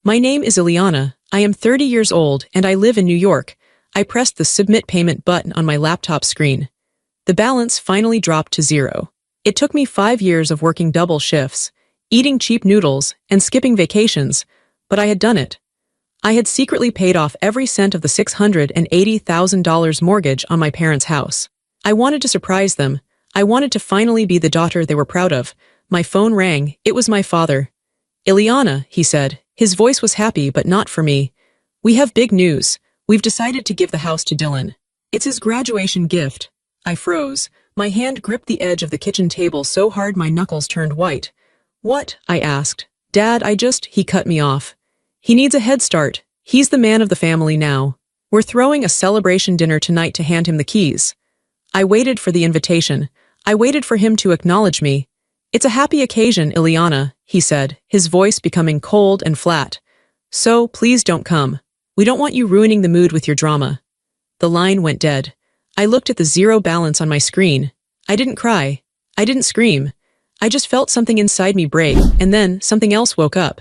My name is Ileana. I am 30 years old and I live in New York. I pressed the submit payment button on my laptop screen. The balance finally dropped to zero. It took me 5 years of working double shifts, eating cheap noodles, and skipping vacations, but I had done it. I had secretly paid off every cent of the $680,000 mortgage on my parents' house. I wanted to surprise them. I wanted to finally be the daughter they were proud of. My phone rang. It was my father. "Ileana," he said. His voice was happy, but not for me. "We have big news. We've decided to give the house to Dylan. It's his graduation gift." I froze. My hand gripped the edge of the kitchen table so hard my knuckles turned white. "What?" I asked. "Dad, He cut me off. "He needs a head start. He's the man of the family now. We're throwing a celebration dinner tonight to hand him the keys." I waited for the invitation. I waited for him to acknowledge me. "It's a happy occasion, Ileana," he said, his voice becoming cold and flat. "So, please don't come. We don't want you ruining the mood with your drama." The line went dead. I looked at the zero balance on my screen. I didn't cry. I didn't scream. I just felt something inside me break, and then something else woke up.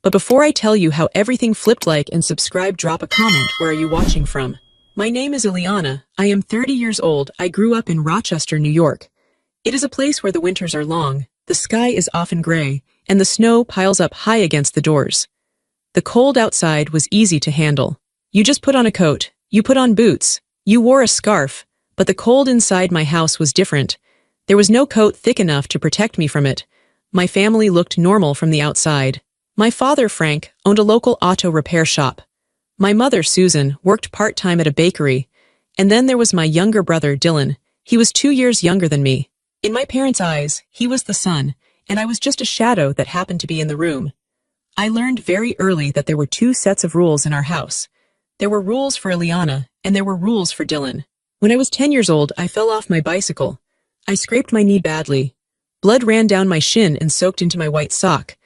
But before I tell you how everything flipped, like and subscribe, drop a comment. Where are you watching from? My name is Ileana. I am 30 years old. I grew up in Rochester, New York. It is a place where the winters are long, the sky is often gray, and the snow piles up high against the doors. The cold outside was easy to handle. You just put on a coat, you put on boots, you wore a scarf, but the cold inside my house was different. There was no coat thick enough to protect me from it. My family looked normal from the outside. My father, Frank, owned a local auto repair shop. My mother, Susan, worked part-time at a bakery. And then there was my younger brother, Dylan. He was 2 years younger than me. In my parents' eyes, he was the sun, and I was just a shadow that happened to be in the room. I learned very early that there were 2 sets of rules in our house. There were rules for Ileana, and there were rules for Dylan. When I was 10 years old, I fell off my bicycle. I scraped my knee badly. Blood ran down my shin and soaked into my white sock.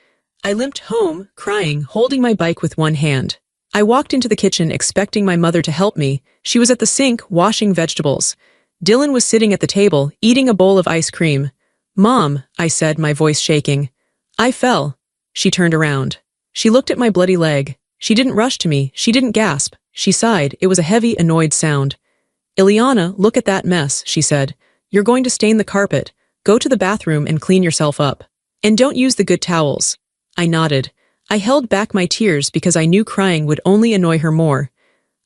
I limped home, crying, holding my bike with one hand. I walked into the kitchen expecting my mother to help me. She was at the sink, washing vegetables. Dylan was sitting at the table, eating a bowl of ice cream. "Mom," I said, my voice shaking. "I fell." She turned around. She looked at my bloody leg. She didn't rush to me. She didn't gasp. She sighed. It was a heavy, annoyed sound. "Ileana, look at that mess," she said. "You're going to stain the carpet. Go to the bathroom and clean yourself up. And don't use the good towels." I nodded. I held back my tears because I knew crying would only annoy her more.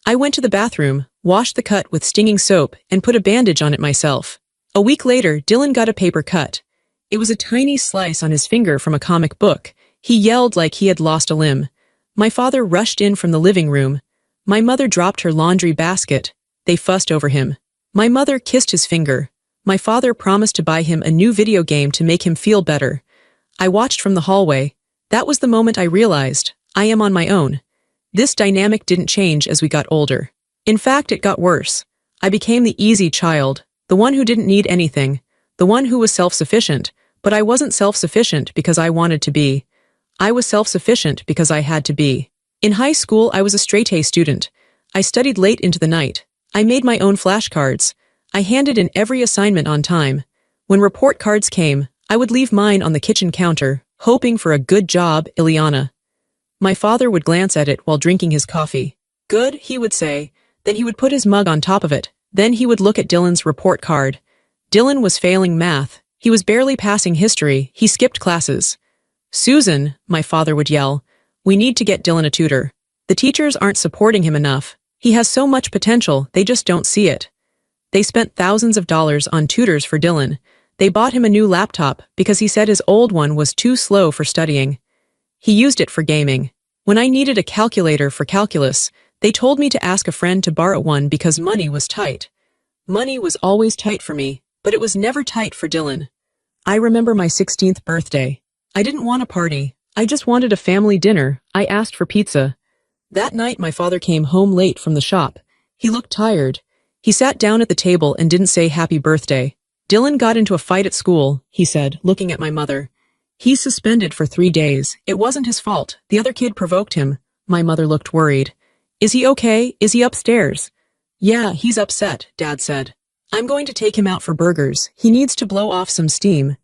I went to the bathroom, washed the cut with stinging soap, and put a bandage on it myself. A week later, Dylan got a paper cut. It was a tiny slice on his finger from a comic book. He yelled like he had lost a limb. My father rushed in from the living room. My mother dropped her laundry basket. They fussed over him. My mother kissed his finger. My father promised to buy him a new video game to make him feel better. I watched from the hallway. That was the moment I realized, I am on my own. This dynamic didn't change as we got older. In fact, it got worse. I became the easy child, the one who didn't need anything, the one who was self-sufficient, but I wasn't self-sufficient because I wanted to be. I was self-sufficient because I had to be. In high school, I was a straight-A student. I studied late into the night. I made my own flashcards. I handed in every assignment on time. When report cards came, I would leave mine on the kitchen counter, hoping for a good job, Ileana. My father would glance at it while drinking his coffee. "Good," he would say. Then he would put his mug on top of it. Then he would look at Dylan's report card. Dylan was failing math. He was barely passing history. He skipped classes. "Susan," my father would yell, "we need to get Dylan a tutor. The teachers aren't supporting him enough. He has so much potential, they just don't see it." They spent thousands of dollars on tutors for Dylan. They bought him a new laptop because he said his old one was too slow for studying. He used it for gaming. When I needed a calculator for calculus, they told me to ask a friend to borrow one because money was tight. Money was always tight for me, but it was never tight for Dylan. I remember my 16th birthday. I didn't want a party. I just wanted a family dinner. I asked for pizza. That night, my father came home late from the shop. He looked tired. He sat down at the table and didn't say happy birthday. "Dylan got into a fight at school," he said, looking at my mother. "He's suspended for 3 days. It wasn't his fault. The other kid provoked him." My mother looked worried. "Is he okay? Is he upstairs?" "Yeah, he's upset," Dad said. "I'm going to take him out for burgers. He needs to blow off some steam."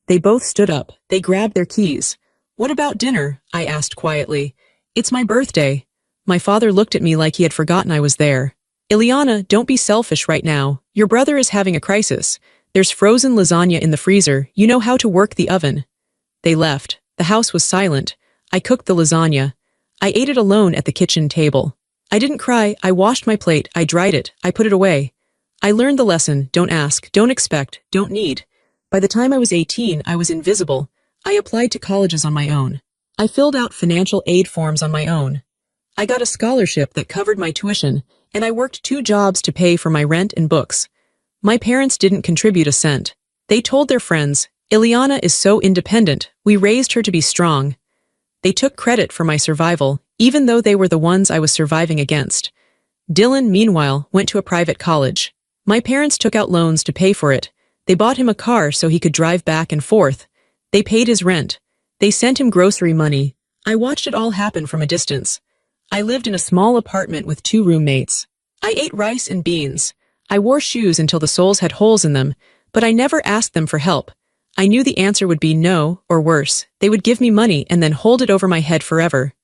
They both stood up. They grabbed their keys. "What about dinner?" I asked quietly. It's my birthday. My father looked at me like he had forgotten I was there. Ileana, don't be selfish right now. Your brother is having a crisis. There's frozen lasagna in the freezer. You know how to work the oven. They left. The house was silent. I cooked the lasagna. I ate it alone at the kitchen table. I didn't cry. I washed my plate. I dried it. I put it away. I learned the lesson. Don't ask. Don't expect. Don't need. By the time I was 18, I was invisible. I applied to colleges on my own. I filled out financial aid forms on my own. I got a scholarship that covered my tuition, and I worked 2 jobs to pay for my rent and books. My parents didn't contribute a cent. They told their friends, Ileana is so independent, we raised her to be strong. They took credit for my survival, even though they were the ones I was surviving against. Dylan, meanwhile, went to a private college. My parents took out loans to pay for it. They bought him a car so he could drive back and forth. They paid his rent. They sent him grocery money. I watched it all happen from a distance. I lived in a small apartment with 2 roommates. I ate rice and beans. I wore shoes until the soles had holes in them, but I never asked them for help. I knew the answer would be no, or worse. They would give me money and then hold it over my head forever.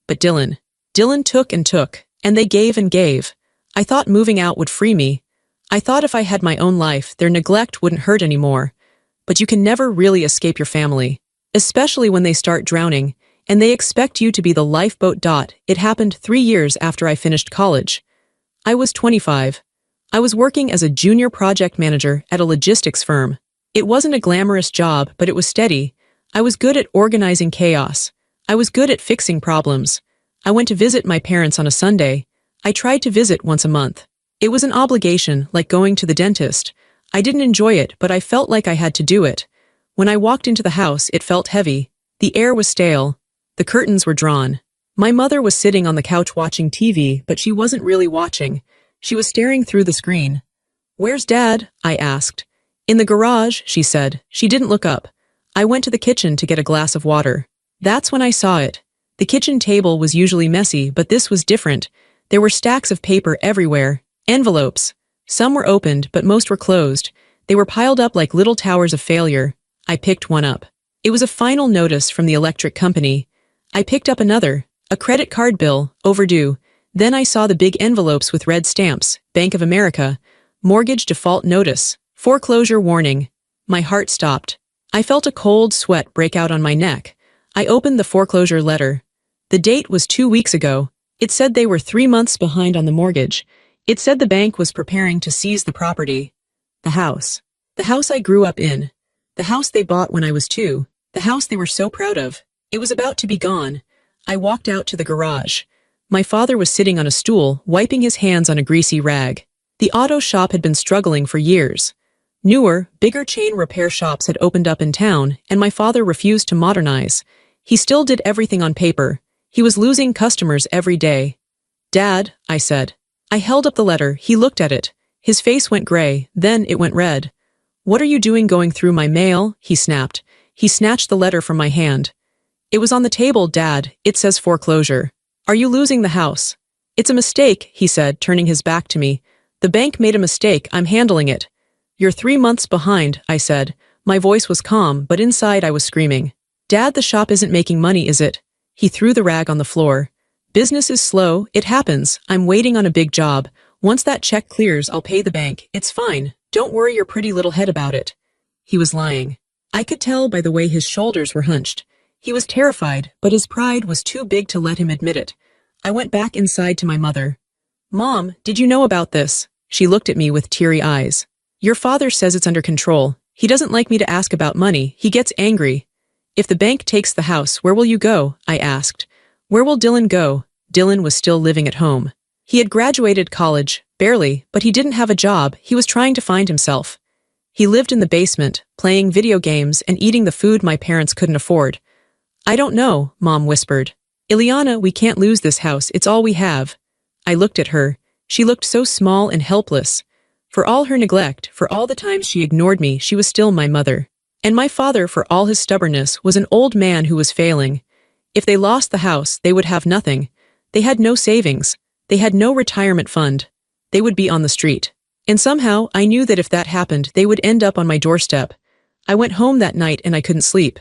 But Dylan took and took, and they gave and gave. I thought moving out would free me. I thought if I had my own life, their neglect wouldn't hurt anymore. But you can never really escape your family, especially when they start drowning, and they expect you to be the lifeboat. It happened 3 years after I finished college. I was 25. I was working as a junior project manager at a logistics firm. It wasn't a glamorous job, but it was steady. I was good at organizing chaos. I was good at fixing problems. I went to visit my parents on a Sunday. I tried to visit once a month. It was an obligation, like going to the dentist. I didn't enjoy it, but I felt like I had to do it. When I walked into the house, it felt heavy. The air was stale. The curtains were drawn. My mother was sitting on the couch watching TV, but she wasn't really watching. She was staring through the screen. "Where's Dad?" I asked. "In the garage," she said. She didn't look up. I went to the kitchen to get a glass of water. That's when I saw it. The kitchen table was usually messy, but this was different. There were stacks of paper everywhere. Envelopes. Some were opened, but most were closed. They were piled up like little towers of failure. I picked one up. It was a final notice from the electric company. I picked up another, a credit card bill, overdue. Then I saw the big envelopes with red stamps, Bank of America, mortgage default notice, foreclosure warning. My heart stopped. I felt a cold sweat break out on my neck. I opened the foreclosure letter. The date was 2 weeks ago. It said they were 3 months behind on the mortgage. It said the bank was preparing to seize the property. The house. The house I grew up in. The house they bought when I was 2. The house they were so proud of. It was about to be gone. I walked out to the garage. My father was sitting on a stool, wiping his hands on a greasy rag. The auto shop had been struggling for years. Newer, bigger chain repair shops had opened up in town, and my father refused to modernize. He still did everything on paper. He was losing customers every day. "Dad," I said. I held up the letter. He looked at it. His face went gray, then it went red. "What are you doing going through my mail?" he snapped. He snatched the letter from my hand. "It was on the table, Dad. It says foreclosure. Are you losing the house?" "It's a mistake," he said, turning his back to me. "The bank made a mistake. I'm handling it." "You're 3 months behind," I said. My voice was calm, but inside I was screaming. "Dad, the shop isn't making money, is it?" He threw the rag on the floor. "Business is slow. It happens. I'm waiting on a big job. Once that check clears, I'll pay the bank. It's fine. Don't worry your pretty little head about it." He was lying. I could tell by the way his shoulders were hunched. He was terrified, but his pride was too big to let him admit it. I went back inside to my mother. "Mom, did you know about this?" She looked at me with teary eyes. "Your father says it's under control. He doesn't like me to ask about money. He gets angry." "If the bank takes the house, where will you go?" I asked. "Where will Dylan go?" Dylan was still living at home. He had graduated college, barely, but he didn't have a job. He was trying to find himself. He lived in the basement, playing video games and eating the food my parents couldn't afford. "I don't know," Mom whispered. "Ileana, we can't lose this house. It's all we have." I looked at her. She looked so small and helpless. For all her neglect, for all the times she ignored me, she was still my mother. And my father, for all his stubbornness, was an old man who was failing. If they lost the house, they would have nothing. They had no savings. They had no retirement fund. They would be on the street. And somehow, I knew that if that happened, they would end up on my doorstep. I went home that night and I couldn't sleep.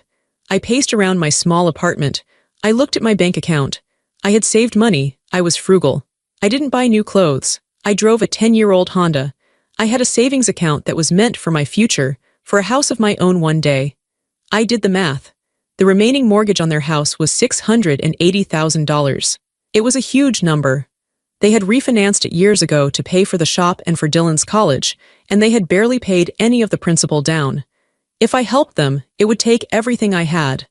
I paced around my small apartment. I looked at my bank account. I had saved money, I was frugal. I didn't buy new clothes. I drove a 10-year-old Honda. I had a savings account that was meant for my future, for a house of my own one day. I did the math. The remaining mortgage on their house was $680,000. It was a huge number. They had refinanced it years ago to pay for the shop and for Dylan's college, and they had barely paid any of the principal down. If I helped them, it would take everything I had.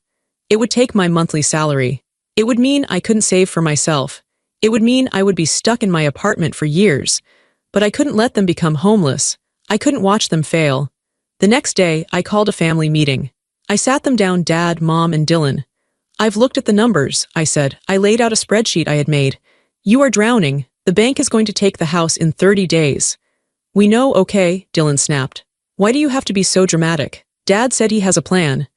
It would take my monthly salary. It would mean I couldn't save for myself. It would mean I would be stuck in my apartment for years. But I couldn't let them become homeless. I couldn't watch them fail. The next day, I called a family meeting. I sat them down, Dad, Mom, and Dylan. I've looked at the numbers, I said. I laid out a spreadsheet I had made. You are drowning. The bank is going to take the house in 30 days. We know, okay, Dylan snapped. Why do you have to be so dramatic? Dad said he has a plan.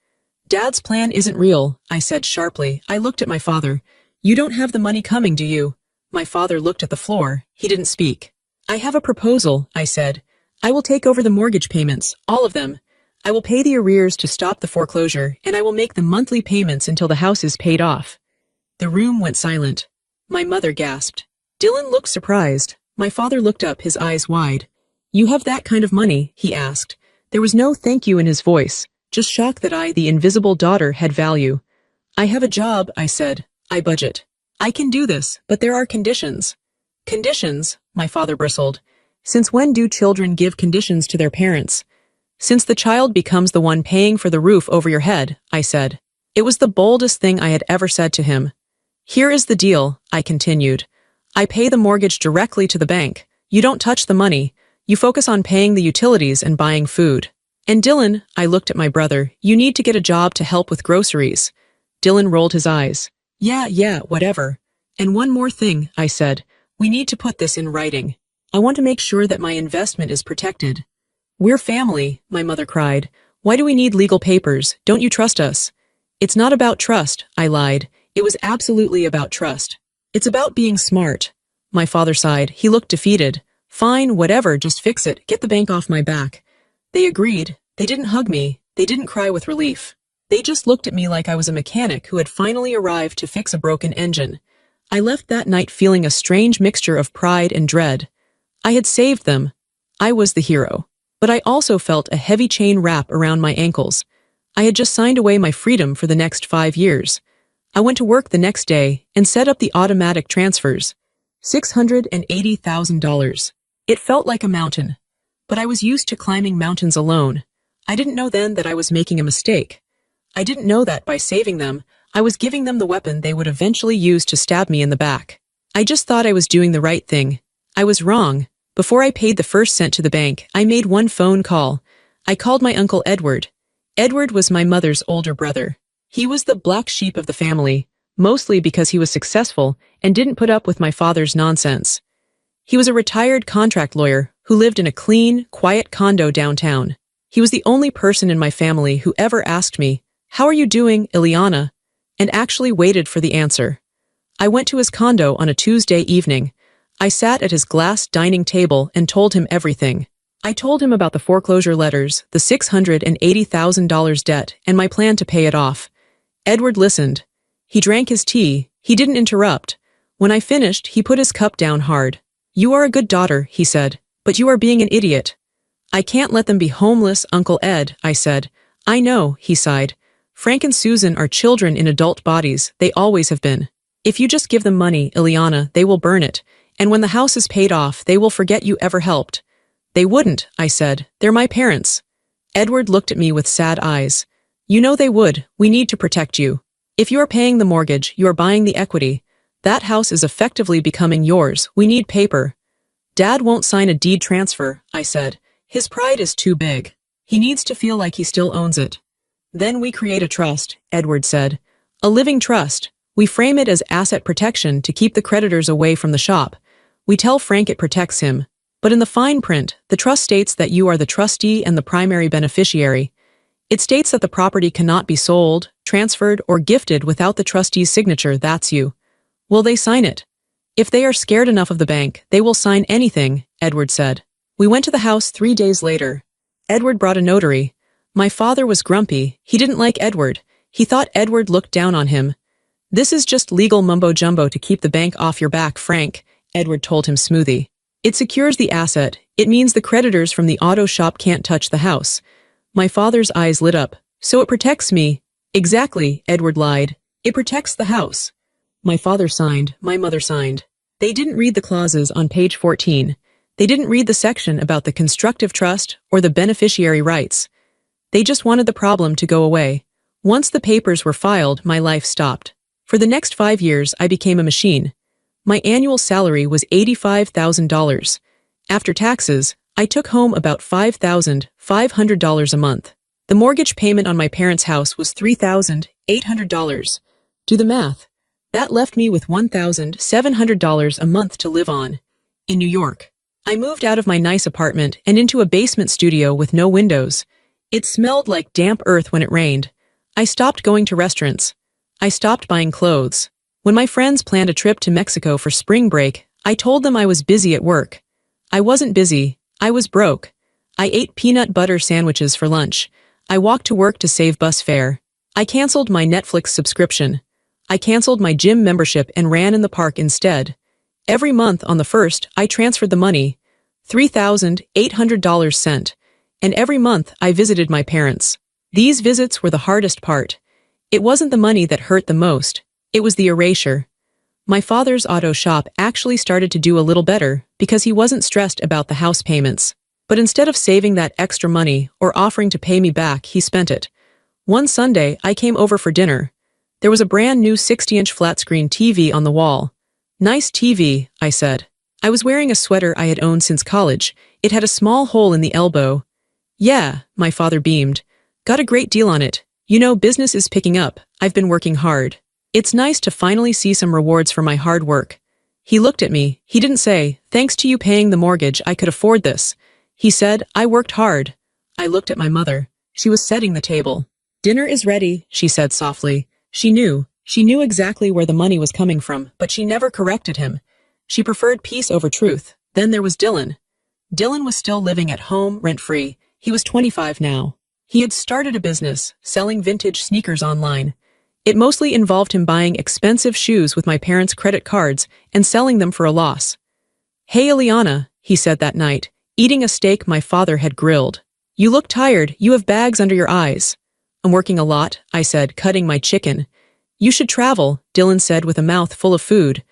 Dad's plan isn't real, I said sharply. I looked at my father. You don't have the money coming, do you? My father looked at the floor. He didn't speak. I have a proposal, I said. I will take over the mortgage payments, all of them. I will pay the arrears to stop the foreclosure, and I will make the monthly payments until the house is paid off. The room went silent. My mother gasped. Dylan looked surprised. My father looked up, his eyes wide. You have that kind of money? He asked. There was no thank you in his voice, just shock that I, the invisible daughter, had value. I have a job, I said. I budget. I can do this, but there are conditions. Conditions? My father bristled. Since when do children give conditions to their parents? Since the child becomes the one paying for the roof over your head, I said. It was the boldest thing I had ever said to him. Here is the deal, I continued. I pay the mortgage directly to the bank. You don't touch the money. You focus on paying the utilities and buying food. And Dylan, I looked at my brother, you need to get a job to help with groceries. Dylan rolled his eyes. Yeah, whatever. And one more thing, I said. We need to put this in writing. I want to make sure that my investment is protected. We're family, my mother cried. Why do we need legal papers? Don't you trust us? It's not about trust, I lied. It was absolutely about trust. It's about being smart. My father sighed. He looked defeated. Fine, whatever, just fix it. Get the bank off my back. They agreed. They didn't hug me. They didn't cry with relief. They just looked at me like I was a mechanic who had finally arrived to fix a broken engine. I left that night feeling a strange mixture of pride and dread. I had saved them. I was the hero. But I also felt a heavy chain wrap around my ankles. I had just signed away my freedom for the next 5 years. I went to work the next day and set up the automatic transfers. $680,000. It felt like a mountain. But I was used to climbing mountains alone. I didn't know then that I was making a mistake. I didn't know that by saving them, I was giving them the weapon they would eventually use to stab me in the back. I just thought I was doing the right thing. I was wrong. Before I paid the first cent to the bank, I made one phone call. I called my uncle Edward. Edward was my mother's older brother. He was the black sheep of the family, mostly because he was successful and didn't put up with my father's nonsense. He was a retired contract lawyer who lived in a clean, quiet condo downtown. He was the only person in my family who ever asked me, "How are you doing, Ileana?" and actually waited for the answer. I went to his condo on a Tuesday evening. I sat at his glass dining table and told him everything. I told him about the foreclosure letters, the $680,000 debt, and my plan to pay it off. Edward listened. He drank his tea. He didn't interrupt. When I finished, he put his cup down hard. "You are a good daughter," he said, "but you are being an idiot." "I can't let them be homeless, Uncle Ed," I said. "I know," he sighed. "Frank and Susan are children in adult bodies. They always have been. If you just give them money, Ileana, they will burn it. And when the house is paid off, they will forget you ever helped." "They wouldn't," I said. "They're my parents." Edward looked at me with sad eyes. "You know they would. We need to protect you. If you are paying the mortgage, you are buying the equity. That house is effectively becoming yours. We need paper." "Dad won't sign a deed transfer," I said. "His pride is too big. He needs to feel like he still owns it." "Then we create a trust," Edward said. "A living trust. We frame it as asset protection to keep the creditors away from the shop. We tell Frank it protects him. But in the fine print, the trust states that you are the trustee and the primary beneficiary. It states that the property cannot be sold, transferred, or gifted without the trustee's signature. That's you. Will they sign it?" "If they are scared enough of the bank, they will sign anything," Edward said. We went to the house 3 days later. Edward brought a notary. My father was grumpy. He didn't like Edward. He thought Edward looked down on him. This is just legal mumbo-jumbo to keep the bank off your back, Frank, Edward told him smoothly. It secures the asset. It means the creditors from the auto shop can't touch the house. My father's eyes lit up. So it protects me. Exactly, Edward lied. It protects the house. My father signed. My mother signed. They didn't read the clauses on page 14. They didn't read the section about the constructive trust or the beneficiary rights. They just wanted the problem to go away. Once the papers were filed, my life stopped. For the next 5 years, I became a machine. My annual salary was $85,000. After taxes, I took home about $5,500 a month. The mortgage payment on my parents' house was $3,800. Do the math. That left me with $1,700 a month to live on. In New York, I moved out of my nice apartment and into a basement studio with no windows. It smelled like damp earth when it rained. I stopped going to restaurants. I stopped buying clothes. When my friends planned a trip to Mexico for spring break, I told them I was busy at work. I wasn't busy. I was broke. I ate peanut butter sandwiches for lunch. I walked to work to save bus fare. I canceled my Netflix subscription. I canceled my gym membership and ran in the park instead. Every month on the 1st, I transferred the money, $3,800 sent, and every month I visited my parents. These visits were the hardest part. It wasn't the money that hurt the most. It was the erasure. My father's auto shop actually started to do a little better because he wasn't stressed about the house payments. But instead of saving that extra money or offering to pay me back, he spent it. One Sunday, I came over for dinner. There was a brand new 60-inch flat-screen TV on the wall. Nice TV, I said. I was wearing a sweater I had owned since college. It had a small hole in the elbow. Yeah, my father beamed. Got a great deal on it. You know, business is picking up. I've been working hard. It's nice to finally see some rewards for my hard work. He looked at me. He didn't say, thanks to you paying the mortgage, I could afford this. He said, I worked hard. I looked at my mother. She was setting the table. Dinner is ready, she said softly. She knew exactly where the money was coming from, but she never corrected him. She preferred peace over truth. Then there was Dylan. Dylan was still living at home, rent-free. He was 25 now. He had started a business, selling vintage sneakers online. It mostly involved him buying expensive shoes with my parents' credit cards and selling them for a loss. Hey, Eliana, he said that night, eating a steak my father had grilled. You look tired. You have bags under your eyes. I'm working a lot, I said, cutting my chicken. You should travel, Dylan said with a mouth full of food.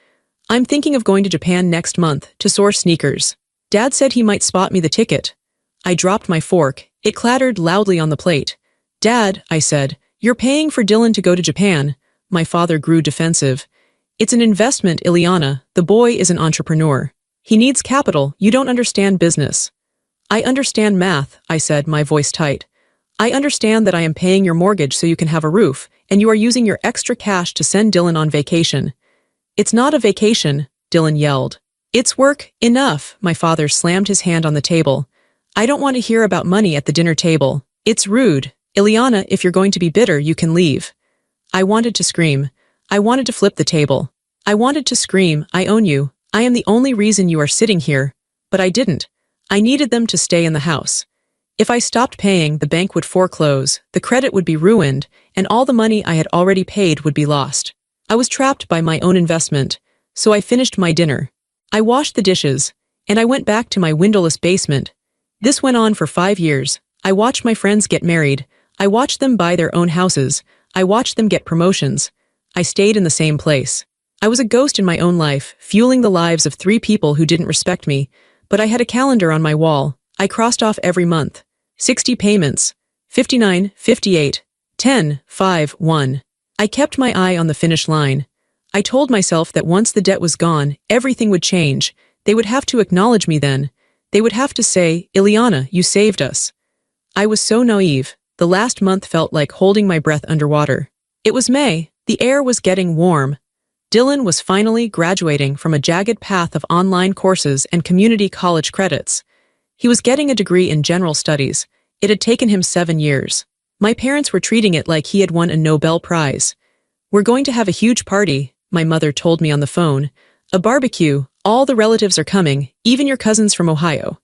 I'm thinking of going to Japan next month to source sneakers. Dad said he might spot me the ticket. I dropped my fork. It clattered loudly on the plate. Dad, I said, you're paying for Dylan to go to Japan. My father grew defensive. It's an investment, Eliana. The boy is an entrepreneur. He needs capital. You don't understand business. I understand math, I said, my voice tight. I understand that I am paying your mortgage so you can have a roof, and you are using your extra cash to send Dylan on vacation. It's not a vacation, Dylan yelled. It's work. Enough, my father slammed his hand on the table. I don't want to hear about money at the dinner table. It's rude. Eliana, if you're going to be bitter, you can leave. I wanted to scream. I wanted to flip the table. I wanted to scream, I own you. I am the only reason you are sitting here. But I didn't. I needed them to stay in the house. If I stopped paying, the bank would foreclose, the credit would be ruined, and all the money I had already paid would be lost. I was trapped by my own investment, so I finished my dinner. I washed the dishes, and I went back to my windowless basement. This went on for 5 years. I watched my friends get married. I watched them buy their own houses. I watched them get promotions. I stayed in the same place. I was a ghost in my own life, fueling the lives of 3 people who didn't respect me, but I had a calendar on my wall. I crossed off every month. 60 payments. 59, 58, 10, 5, 1. I kept my eye on the finish line. I told myself that once the debt was gone, everything would change. They would have to acknowledge me then. They would have to say, Eliana, you saved us. I was so naive. The last month felt like holding my breath underwater. It was May. The air was getting warm. Dylan was finally graduating from a jagged path of online courses and community college credits. He was getting a degree in general studies. It had taken him 7 years. My parents were treating it like he had won a Nobel Prize. We're going to have a huge party, my mother told me on the phone. A barbecue. All the relatives are coming, even your cousins from Ohio.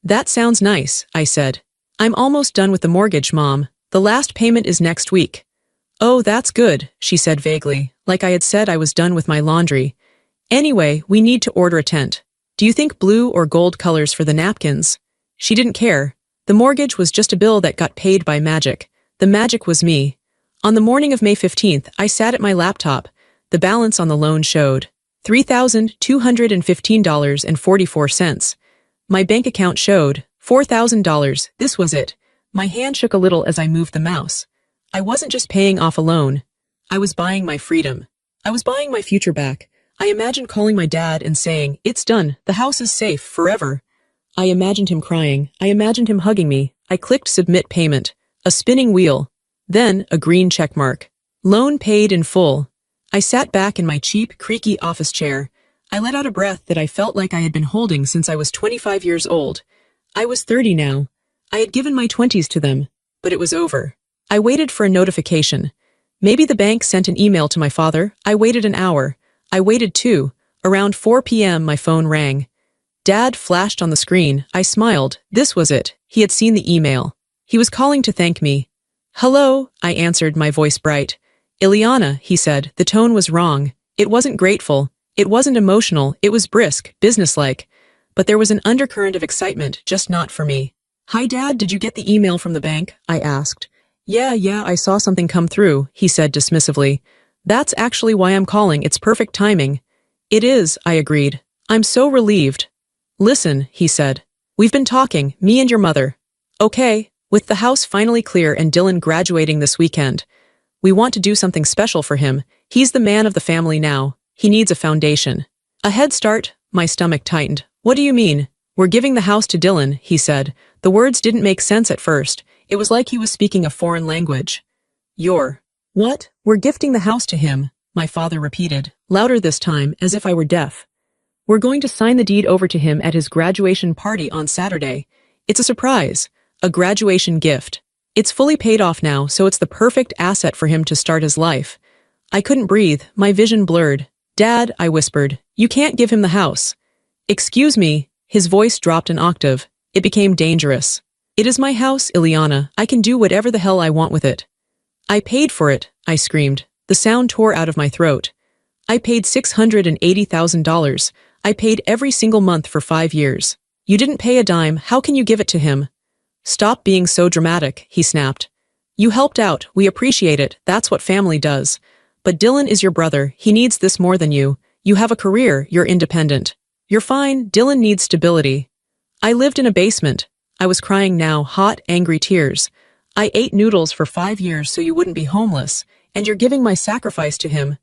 That sounds nice, I said. I'm almost done with the mortgage, Mom. The last payment is next week. Oh, that's good, she said vaguely, like I had said I was done with my laundry. Anyway, we need to order a tent. Do you think blue or gold colors for the napkins? She didn't care. The mortgage was just a bill that got paid by magic. The magic was me. On the morning of May 15th, I sat at my laptop. The balance on the loan showed $3,215.44. My bank account showed $4,000. This was it. My hand shook a little as I moved the mouse. I wasn't just paying off a loan. I was buying my freedom. I was buying my future back. I imagined calling my dad and saying, "It's done. The house is safe forever." I imagined him crying. I imagined him hugging me. I clicked submit payment. A spinning wheel. Then a green check mark. Loan paid in full. I sat back in my cheap, creaky office chair. I let out a breath that I felt like I had been holding since I was 25 years old. I was 30 now. I had given my 20s to them, but it was over. I waited for a notification. Maybe the bank sent an email to my father. I waited an hour. I waited too. Around 4 p.m. my phone rang. Dad flashed on the screen. I smiled. This was it. He had seen the email. He was calling to thank me. "Hello," I answered, my voice bright. "Ileana," he said. The tone was wrong. It wasn't grateful. It wasn't emotional. It was brisk, businesslike. But there was an undercurrent of excitement, just not for me. "Hi, Dad, did you get the email from the bank?" I asked. Yeah, I saw something come through," he said dismissively. "That's actually why I'm calling. It's perfect timing." "It is," I agreed. "I'm so relieved." "Listen," he said. "We've been talking, me and your mother." "Okay." With the house finally clear and Dylan graduating this weekend, we want to do something special for him. He's the man of the family now. He needs a foundation. A head start? My stomach tightened. "What do you mean?" "We're giving the house to Dylan," he said. The words didn't make sense at first. It was like he was speaking a foreign language. "You're..." "What?" "We're gifting the house to him," my father repeated, louder this time, as if I were deaf. "We're going to sign the deed over to him at his graduation party on Saturday. It's a surprise. A graduation gift. It's fully paid off now, so it's the perfect asset for him to start his life." I couldn't breathe. My vision blurred. "Dad," I whispered, "you can't give him the house." "Excuse me." His voice dropped an octave. It became dangerous. "It is my house, Ileana. I can do whatever the hell I want with it." "I paid for it," I screamed. The sound tore out of my throat. "I paid $680,000. I paid every single month for 5 years. You didn't pay a dime. How can you give it to him?" "Stop being so dramatic," he snapped. "You helped out. We appreciate it. That's what family does. But Dylan is your brother. He needs this more than you. You have a career. You're independent. You're fine. Dylan needs stability." I lived in a basement. I was crying now, hot, angry tears. "I ate noodles for 5 years so you wouldn't be homeless, and you're giving my sacrifice to him."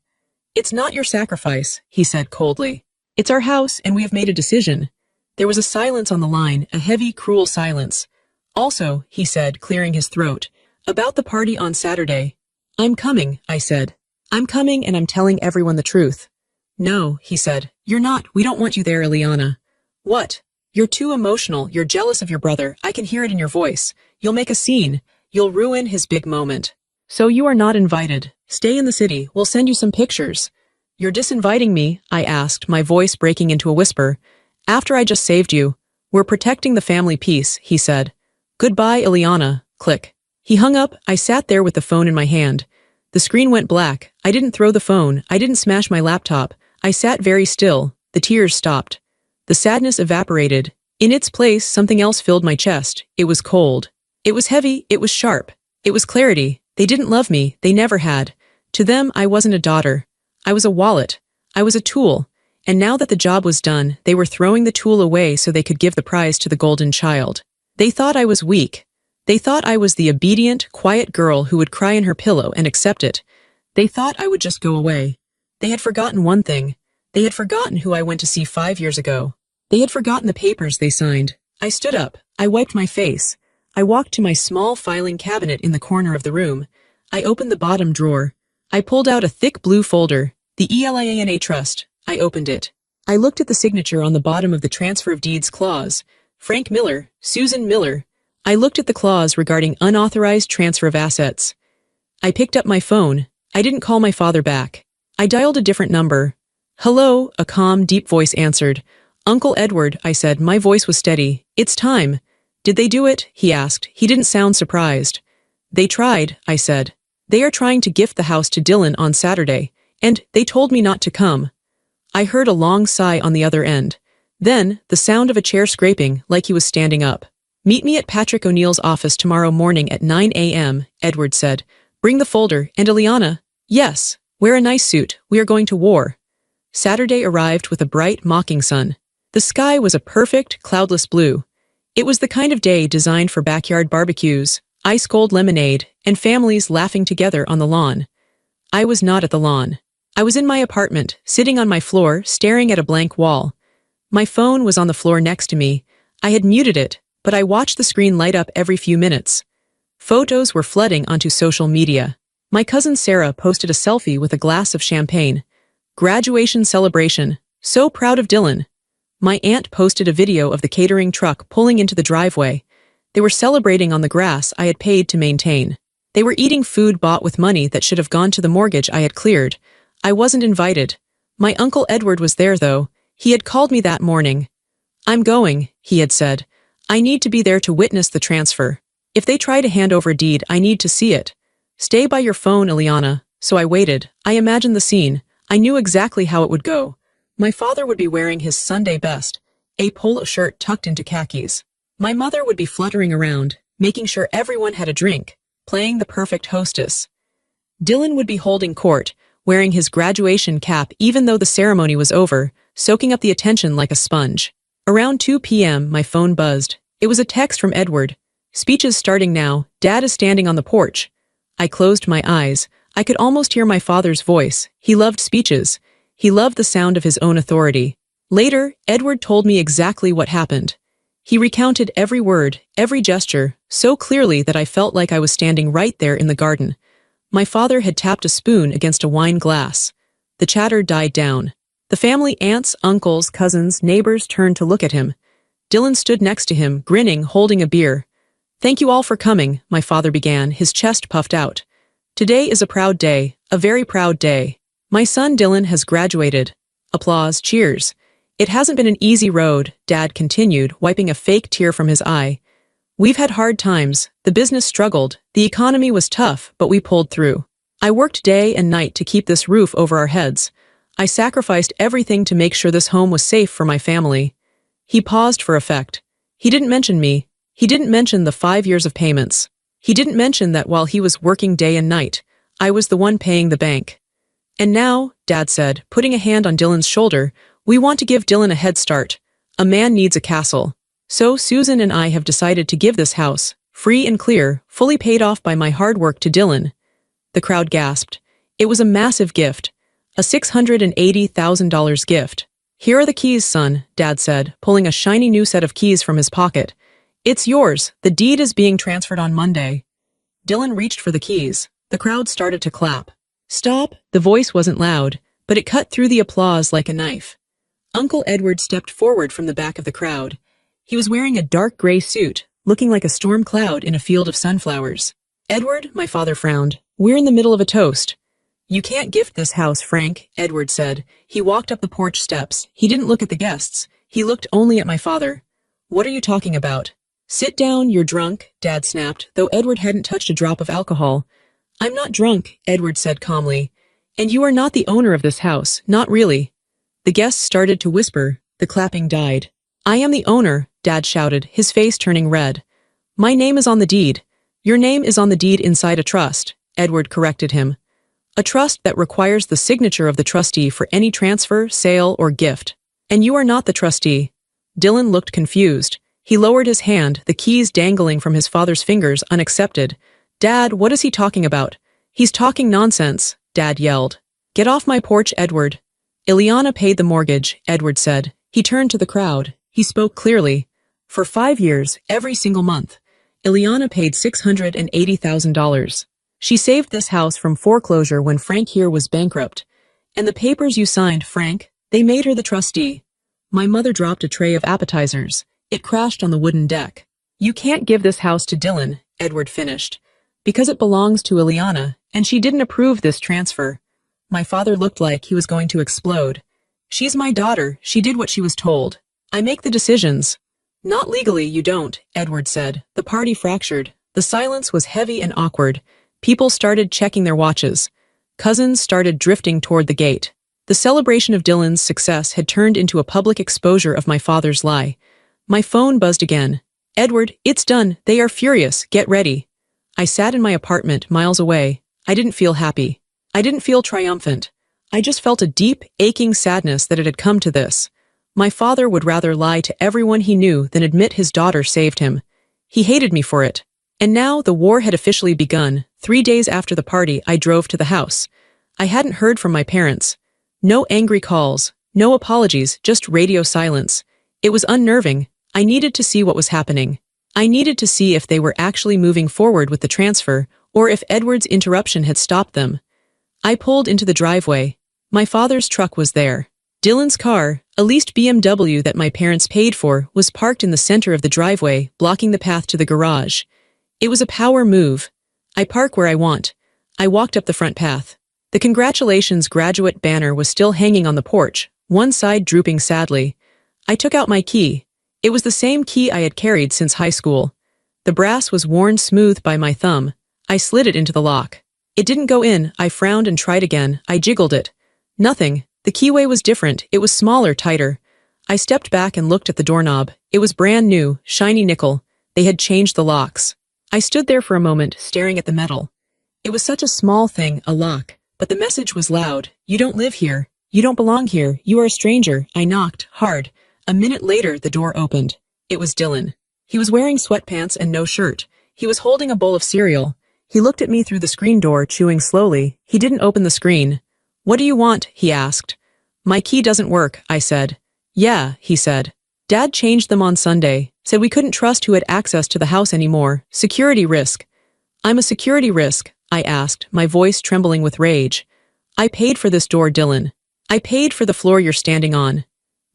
"It's not your sacrifice," he said coldly. "It's our house, and we have made a decision." There was a silence on the line, a heavy, cruel silence. "Also," he said, clearing his throat, "about the party on Saturday." "I'm coming," I said. "I'm coming and I'm telling everyone the truth." "No," he said. "You're not. We don't want you there, Ileana." "What?" "You're too emotional. You're jealous of your brother. I can hear it in your voice. You'll make a scene. You'll ruin his big moment. So you are not invited. Stay in the city. We'll send you some pictures." "You're disinviting me?" I asked, my voice breaking into a whisper. "After I just saved you." "We're protecting the family peace," he said. "Goodbye, Ileana." Click. He hung up. I sat there with the phone in my hand. The screen went black. I didn't throw the phone. I didn't smash my laptop. I sat very still. The tears stopped. The sadness evaporated. In its place, something else filled my chest. It was cold. It was heavy. It was sharp. It was clarity. They didn't love me. They never had. To them, I wasn't a daughter. I was a wallet. I was a tool. And now that the job was done, they were throwing the tool away so they could give the prize to the golden child. They thought I was weak. They thought I was the obedient, quiet girl who would cry in her pillow and accept it. They thought I would just go away. They had forgotten one thing. They had forgotten who I went to see 5 years ago. They had forgotten the papers they signed. I stood up. I wiped my face. I walked to my small filing cabinet in the corner of the room. I opened the bottom drawer. I pulled out a thick blue folder, the ELIANA Trust. I opened it. I looked at the signature on the bottom of the transfer of deeds clause. Frank Miller, Susan Miller. I looked at the clause regarding unauthorized transfer of assets. I picked up my phone. I didn't call my father back. I dialed a different number. "Hello," a calm, deep voice answered. "Uncle Edward," I said. My voice was steady. "It's time." "Did they do it?" he asked. He didn't sound surprised. "They tried," I said. They are trying to gift the house to Dylan on Saturday, and they told me not to come. I heard a long sigh on the other end. Then, the sound of a chair scraping like he was standing up. Meet me at Patrick O'Neill's office tomorrow morning at 9 a.m., Edward said. Bring the folder, and Ileana. Yes, wear a nice suit, we are going to war. Saturday arrived with a bright, mocking sun. The sky was a perfect, cloudless blue. It was the kind of day designed for backyard barbecues, ice-cold lemonade, and families laughing together on the lawn. I was not at the lawn. I was in my apartment, sitting on my floor, staring at a blank wall. My phone was on the floor next to me. I had muted it, but I watched the screen light up every few minutes. Photos were flooding onto social media. My cousin Sarah posted a selfie with a glass of champagne. Graduation celebration. So proud of Dylan. My aunt posted a video of the catering truck pulling into the driveway. They were celebrating on the grass I had paid to maintain. They were eating food bought with money that should have gone to the mortgage I had cleared. I wasn't invited. My Uncle Edward was there, though. He had called me that morning. I'm going, he had said. I need to be there to witness the transfer. If they try to hand over a deed, I need to see it. Stay by your phone, Ileana. So I waited. I imagined the scene. I knew exactly how it would go. My father would be wearing his Sunday best, a polo shirt tucked into khakis. My mother would be fluttering around, making sure everyone had a drink, playing the perfect hostess. Dylan would be holding court, wearing his graduation cap even though the ceremony was over, soaking up the attention like a sponge. Around 2 p.m., my phone buzzed. It was a text from Edward. Speech is starting now. Dad is standing on the porch. I closed my eyes. I could almost hear my father's voice. He loved speeches. He loved the sound of his own authority. Later, Edward told me exactly what happened. He recounted every word, every gesture, so clearly that I felt like I was standing right there in the garden. My father had tapped a spoon against a wine glass. The chatter died down. The family, aunts, uncles, cousins, neighbors turned to look at him. Dylan stood next to him, grinning, holding a beer. Thank you all for coming, my father began, his chest puffed out. Today is a proud day, a very proud day. My son Dylan has graduated. Applause, cheers. It hasn't been an easy road, Dad continued, wiping a fake tear from his eye. We've had hard times, the business struggled, the economy was tough, but we pulled through. I worked day and night to keep this roof over our heads. I sacrificed everything to make sure this home was safe for my family. He paused for effect. He didn't mention me. He didn't mention the 5 years of payments. He didn't mention that while he was working day and night, I was the one paying the bank. And now, Dad said, putting a hand on Dylan's shoulder, we want to give Dylan a head start. A man needs a castle. So Susan and I have decided to give this house, free and clear, fully paid off by my hard work, to Dylan. The crowd gasped. It was a massive gift. A $680,000 gift. Here are the keys, son, Dad said, pulling a shiny new set of keys from his pocket. It's yours. The deed is being transferred on Monday. Dylan reached for the keys. The crowd started to clap. Stop. The voice wasn't loud, but it cut through the applause like a knife. Uncle Edward stepped forward from the back of the crowd. He was wearing a dark gray suit, looking like a storm cloud in a field of sunflowers. Edward, my father frowned. We're in the middle of a toast. You can't gift this house, Frank, Edward said. He walked up the porch steps. He didn't look at the guests. He looked only at my father. What are you talking about? Sit down, you're drunk, Dad snapped, though Edward hadn't touched a drop of alcohol. I'm not drunk, Edward said calmly. And you are not the owner of this house, not really. The guests started to whisper. The clapping died. I am the owner, Dad shouted, his face turning red. My name is on the deed. Your name is on the deed inside a trust, Edward corrected him. A trust that requires the signature of the trustee for any transfer, sale, or gift. And you are not the trustee. Dylan looked confused. He lowered his hand, the keys dangling from his father's fingers, unaccepted. Dad, what is he talking about? He's talking nonsense, Dad yelled. Get off my porch, Edward. Ileana paid the mortgage, Edward said. He turned to the crowd. He spoke clearly. For 5 years, every single month, Ileana paid $680,000. She saved this house from foreclosure when Frank here was bankrupt. And the papers you signed, Frank, they made her the trustee. My mother dropped a tray of appetizers. It crashed on the wooden deck. You can't give this house to Dylan, Edward finished, because it belongs to Ileana, and she didn't approve this transfer. My father looked like he was going to explode. She's my daughter. She did what she was told. I make the decisions. Not legally, you don't, Edward said. The party fractured. The silence was heavy and awkward. People started checking their watches. Cousins started drifting toward the gate. The celebration of Dylan's success had turned into a public exposure of my father's lie. My phone buzzed again. "Edward, it's done. They are furious. Get ready." I sat in my apartment, miles away. I didn't feel happy. I didn't feel triumphant. I just felt a deep, aching sadness that it had come to this. My father would rather lie to everyone he knew than admit his daughter saved him. He hated me for it. And now the war had officially begun. 3 days after the party, I drove to the house. I hadn't heard from my parents. No angry calls, no apologies, just radio silence. It was unnerving. I needed to see what was happening. I needed to see if they were actually moving forward with the transfer, or if Edward's interruption had stopped them. I pulled into the driveway. My father's truck was there. Dylan's car, a leased BMW that my parents paid for, was parked in the center of the driveway, blocking the path to the garage. It was a power move. I park where I want. I walked up the front path. The congratulations graduate banner was still hanging on the porch, one side drooping sadly. I took out my key. It was the same key I had carried since high school. The brass was worn smooth by my thumb. I slid it into the lock. It didn't go in. I frowned and tried again. I jiggled it. Nothing. The keyway was different. It was smaller, tighter. I stepped back and looked at the doorknob. It was brand new, shiny nickel. They had changed the locks. I stood there for a moment, staring at the metal. It was such a small thing, a lock. But the message was loud. "You don't live here. You don't belong here. You are a stranger." I knocked, hard. A minute later, the door opened. It was Dylan. He was wearing sweatpants and no shirt. He was holding a bowl of cereal. He looked at me through the screen door, chewing slowly. He didn't open the screen. "What do you want?" he asked. "My key doesn't work," I said. "Yeah," he said. "Dad changed them on Sunday. Said we couldn't trust who had access to the house anymore. Security risk." "I'm a security risk?" I asked, my voice trembling with rage. "I paid for this door, Dylan. I paid for the floor you're standing on."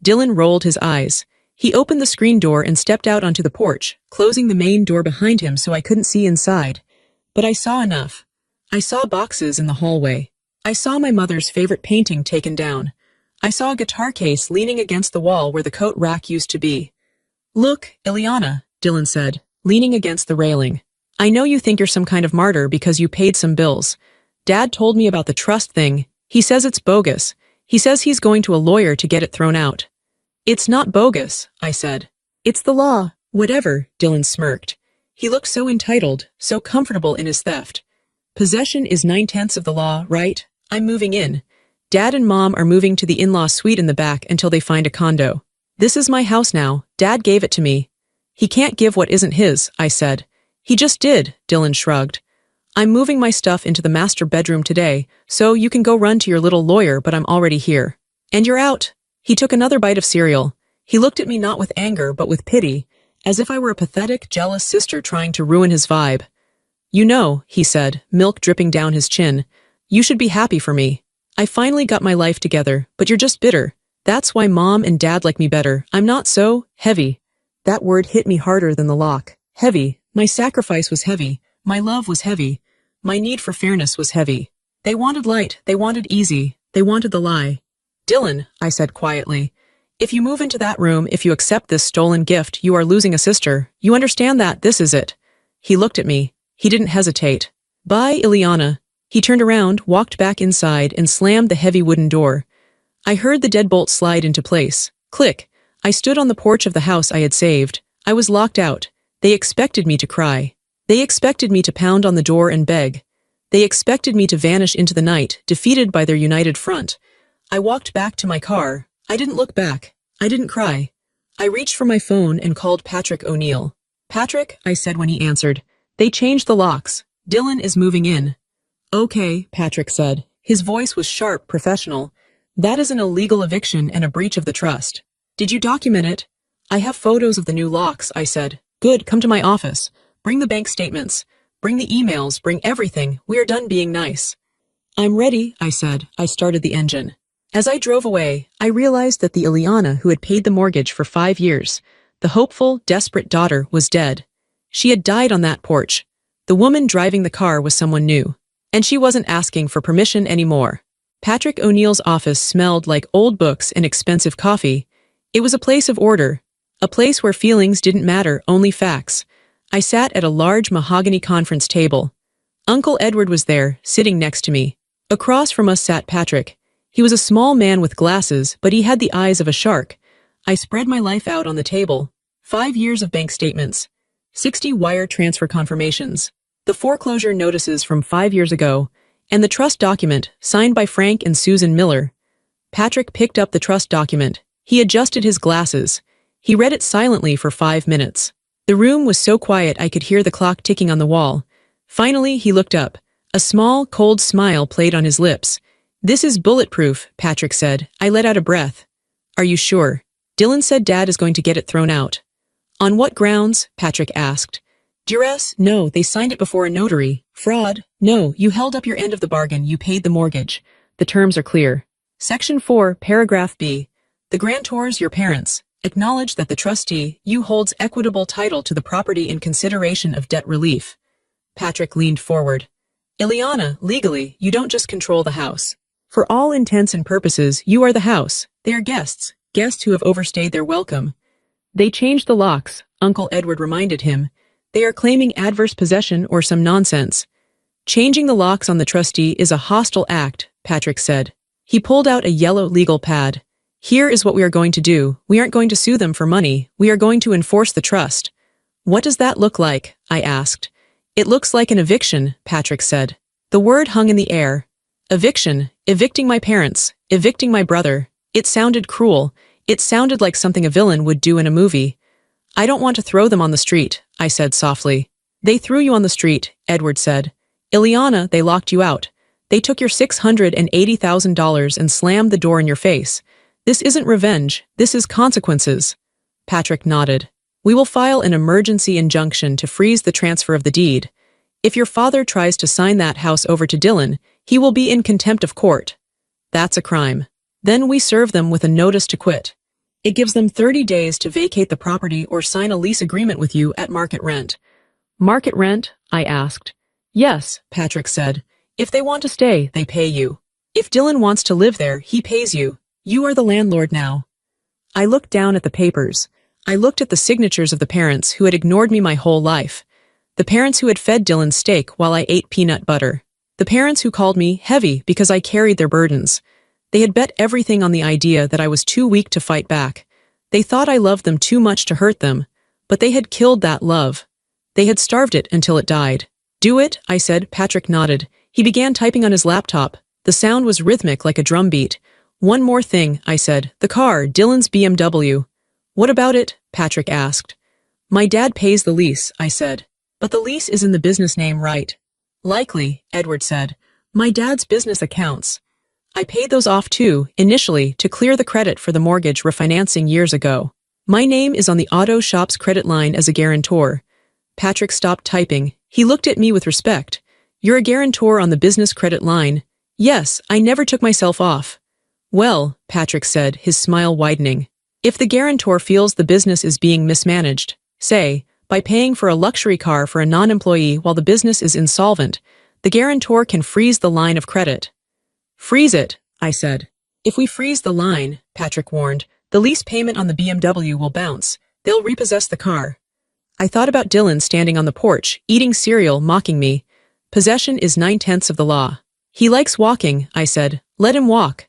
Dylan rolled his eyes. He opened the screen door and stepped out onto the porch, closing the main door behind him so I couldn't see inside. But I saw enough. I saw boxes in the hallway. I saw my mother's favorite painting taken down. I saw a guitar case leaning against the wall where the coat rack used to be. "Look, Ileana," Dylan said, leaning against the railing. "I know you think you're some kind of martyr because you paid some bills. Dad told me about the trust thing. He says it's bogus. He says he's going to a lawyer to get it thrown out." "It's not bogus," I said. "It's the law." "Whatever," Dylan smirked. He looked so entitled, so comfortable in his theft. "Possession is 9/10 of the law, right? I'm moving in. Dad and Mom are moving to the in-law suite in the back until they find a condo. This is my house now. Dad gave it to me." "He can't give what isn't his," I said. "He just did," Dylan shrugged. "I'm moving my stuff into the master bedroom today, so you can go run to your little lawyer, but I'm already here. And you're out." He took another bite of cereal. He looked at me not with anger, but with pity, as if I were a pathetic, jealous sister trying to ruin his vibe. "You know," he said, milk dripping down his chin, "you should be happy for me. I finally got my life together, but you're just bitter. That's why Mom and Dad like me better. I'm not so heavy." That word hit me harder than the lock. Heavy. My sacrifice was heavy. My love was heavy. My need for fairness was heavy. They wanted light. They wanted easy. They wanted the lie. "Dylan," I said quietly, "if you move into that room, if you accept this stolen gift, you are losing a sister. You understand that? This is it." He looked at me. He didn't hesitate. "Bye, Ileana." He turned around, walked back inside, and slammed the heavy wooden door. I heard the deadbolt slide into place. Click. I stood on the porch of the house I had saved. I was locked out. They expected me to cry. They expected me to pound on the door and beg. They expected me to vanish into the night, defeated by their united front. I walked back to my car. I didn't look back. I didn't cry. I reached for my phone and called Patrick O'Neill. "Patrick," I said when he answered, "they changed the locks. Dylan is moving in." "Okay," Patrick said. His voice was sharp, professional. "That is an illegal eviction and a breach of the trust. Did you document it?" "I have photos of the new locks," I said. "Good, come to my office. Bring the bank statements. Bring the emails. Bring everything. We are done being nice." "I'm ready," I said. I started the engine. As I drove away, I realized that the Ileana who had paid the mortgage for 5 years, the hopeful, desperate daughter, was dead. She had died on that porch. The woman driving the car was someone new. And she wasn't asking for permission anymore. Patrick O'Neill's office smelled like old books and expensive coffee. It was a place of order. A place where feelings didn't matter, only facts. I sat at a large mahogany conference table. Uncle Edward was there, sitting next to me. Across from us sat Patrick. He was a small man with glasses, but he had the eyes of a shark. I spread my life out on the table. 5 years of bank statements. 60 wire transfer confirmations. The foreclosure notices from 5 years ago, and the trust document, signed by Frank and Susan Miller. Patrick picked up the trust document. He adjusted his glasses. He read it silently for 5 minutes. The room was so quiet I could hear the clock ticking on the wall. Finally, he looked up. A small, cold smile played on his lips. "This is bulletproof," Patrick said. I let out a breath. "Are you sure?" "Dylan said Dad is going to get it thrown out." "On what grounds?" Patrick asked. "Duress? No, they signed it before a notary." "Fraud? No, you held up your end of the bargain, you paid the mortgage. The terms are clear." Section 4, paragraph B. The grantors, your parents, acknowledge that the trustee, you holds equitable title to the property in consideration of debt relief. Patrick leaned forward. "Ileana, legally, you don't just control the house. For all intents and purposes, you are the house. They are guests who have overstayed their welcome." "They changed the locks," Uncle Edward reminded him. "They are claiming adverse possession or some nonsense." "Changing the locks on the trustee is a hostile act," Patrick said. He pulled out a yellow legal pad. "Here is what we are going to do. We aren't going to sue them for money. We are going to enforce the trust." "What does that look like?" I asked. "It looks like an eviction," Patrick said. The word hung in the air. Eviction, evicting my parents, evicting my brother. It sounded cruel. It sounded like something a villain would do in a movie. "I don't want to throw them on the street," I said softly. "They threw you on the street," Edward said. "Ileana, they locked you out. They took your $680,000 and slammed the door in your face. This isn't revenge. This is consequences." Patrick nodded. "We will file an emergency injunction to freeze the transfer of the deed. If your father tries to sign that house over to Dylan, he will be in contempt of court. That's a crime. Then we serve them with a notice to quit. It gives them 30 days to vacate the property or sign a lease agreement with you at market rent." "Market rent?" I asked. "Yes," Patrick said. "If they want to stay, they pay you. If Dylan wants to live there, he pays you. You are the landlord now." I looked down at the papers. I looked at the signatures of the parents who had ignored me my whole life. The parents who had fed Dylan steak while I ate peanut butter. The parents who called me heavy because I carried their burdens. They had bet everything on the idea that I was too weak to fight back. They thought I loved them too much to hurt them, but they had killed that love. They had starved it until it died. "Do it," I said. Patrick nodded. He began typing on his laptop. The sound was rhythmic like a drum beat. "One more thing," I said. "The car, Dylan's BMW." "What about it?" Patrick asked. "My dad pays the lease," I said. "But the lease is in the business name, right?" "Likely," Edward said. "My dad's business accounts. I paid those off too, initially, to clear the credit for the mortgage refinancing years ago. My name is on the auto shop's credit line as a guarantor." Patrick stopped typing. He looked at me with respect. "You're a guarantor on the business credit line?" "Yes, I never took myself off." "Well," Patrick said, his smile widening, "if the guarantor feels the business is being mismanaged, say, by paying for a luxury car for a non-employee while the business is insolvent, the guarantor can freeze the line of credit." "Freeze it," I said. "If we freeze the line," Patrick warned, "the lease payment on the BMW will bounce. They'll repossess the car." I thought about Dylan standing on the porch, eating cereal, mocking me. "Possession is 9/10 of the law." "He likes walking," I said. "Let him walk."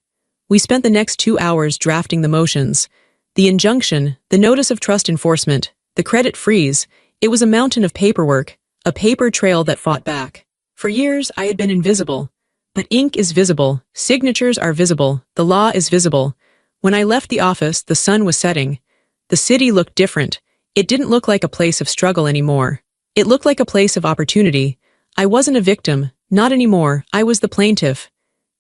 We spent the next 2 hours drafting the motions. The injunction, the notice of trust enforcement, the credit freeze. It was a mountain of paperwork, a paper trail that fought back. For years, I had been invisible. But ink is visible, signatures are visible, the law is visible. When I left the office, the sun was setting. The city looked different. It didn't look like a place of struggle anymore. It looked like a place of opportunity. I wasn't a victim, not anymore, I was the plaintiff.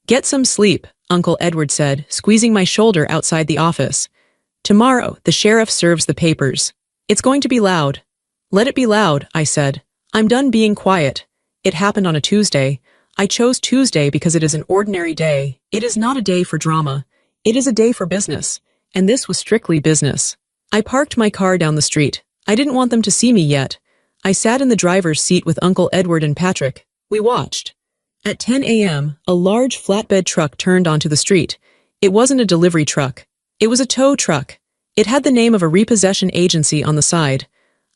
"Get some sleep," Uncle Edward said, squeezing my shoulder outside the office. "Tomorrow, the sheriff serves the papers. It's going to be loud." "Let it be loud," I said. "I'm done being quiet." It happened on a Tuesday. I chose Tuesday because it is an ordinary day. It is not a day for drama. It is a day for business. And this was strictly business. I parked my car down the street. I didn't want them to see me yet. I sat in the driver's seat with Uncle Edward and Patrick. We watched. At 10 a.m., a large flatbed truck turned onto the street. It wasn't a delivery truck. It was a tow truck. It had the name of a repossession agency on the side.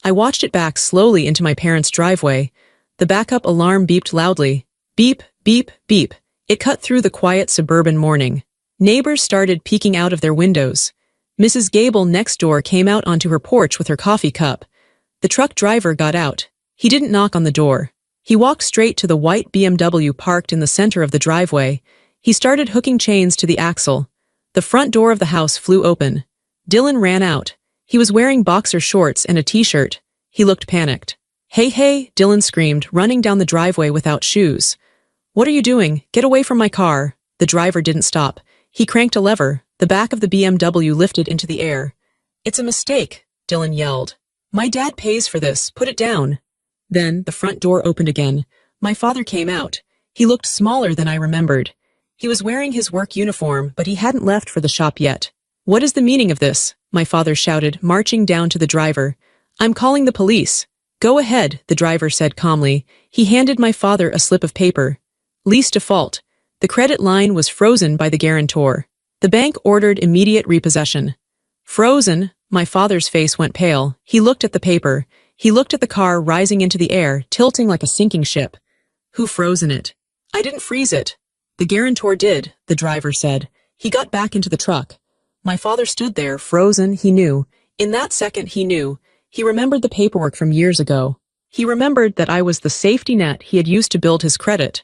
I watched it back slowly into my parents' driveway. The backup alarm beeped loudly. Beep, beep, beep. It cut through the quiet suburban morning. Neighbors started peeking out of their windows. Mrs. Gable next door came out onto her porch with her coffee cup. The truck driver got out. He didn't knock on the door. He walked straight to the white BMW parked in the center of the driveway. He started hooking chains to the axle. The front door of the house flew open. Dylan ran out. He was wearing boxer shorts and a t-shirt. He looked panicked. Hey, hey, Dylan screamed, running down the driveway without shoes. What are you doing? Get away from my car. The driver didn't stop. He cranked a lever. The back of the BMW lifted into the air. It's a mistake, Dylan yelled. My dad pays for this. Put it down. Then the front door opened again. My father came out. He looked smaller than I remembered. He was wearing his work uniform, but he hadn't left for the shop yet. What is the meaning of this? My father shouted, marching down to the driver. I'm calling the police. Go ahead, the driver said calmly. He handed my father a slip of paper. Lease default. The credit line was frozen by the guarantor. The bank ordered immediate repossession. Frozen? My father's face went pale. He looked at the paper. He looked at the car rising into the air, tilting like a sinking ship. Who frozen it? I didn't freeze it. The guarantor did, the driver said. He got back into the truck. My father stood there, frozen, he knew. In that second, he knew. He remembered the paperwork from years ago. He remembered that I was the safety net he had used to build his credit.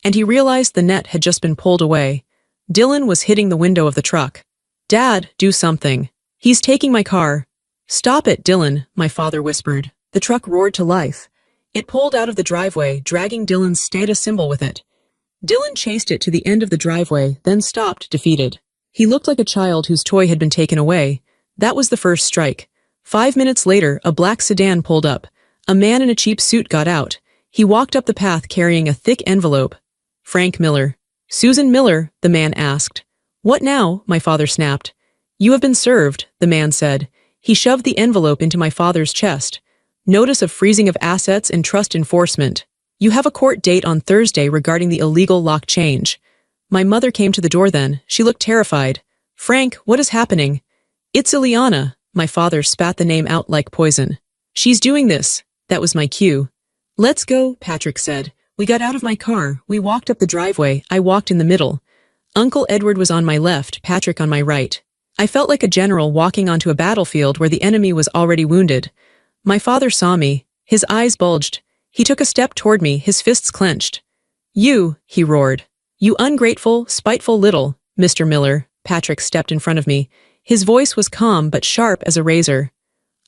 And he realized the net had just been pulled away. Dylan was hitting the window of the truck. Dad, do something. He's taking my car. Stop it, Dylan, my father whispered. The truck roared to life. It pulled out of the driveway, dragging Dylan's status symbol with it. Dylan chased it to the end of the driveway, then stopped, defeated. He looked like a child whose toy had been taken away. That was the first strike. 5 minutes later, a black sedan pulled up. A man in a cheap suit got out. He walked up the path carrying a thick envelope. Frank Miller. Susan Miller, the man asked. What now? My father snapped. You have been served, the man said. He shoved the envelope into my father's chest. Notice of freezing of assets and trust enforcement. You have a court date on Thursday regarding the illegal lock change. My mother came to the door then. She looked terrified. Frank, what is happening? It's Ileana. My father spat the name out like poison. She's doing this. That was my cue. Let's go, Patrick said. We got out of my car. We walked up the driveway. I walked in the middle. Uncle Edward was on my left, Patrick on my right. I felt like a general walking onto a battlefield where the enemy was already wounded. My father saw me. His eyes bulged. He took a step toward me, his fists clenched. You, he roared. You ungrateful, spiteful little, Mr. Miller. Patrick stepped in front of me. His voice was calm but sharp as a razor.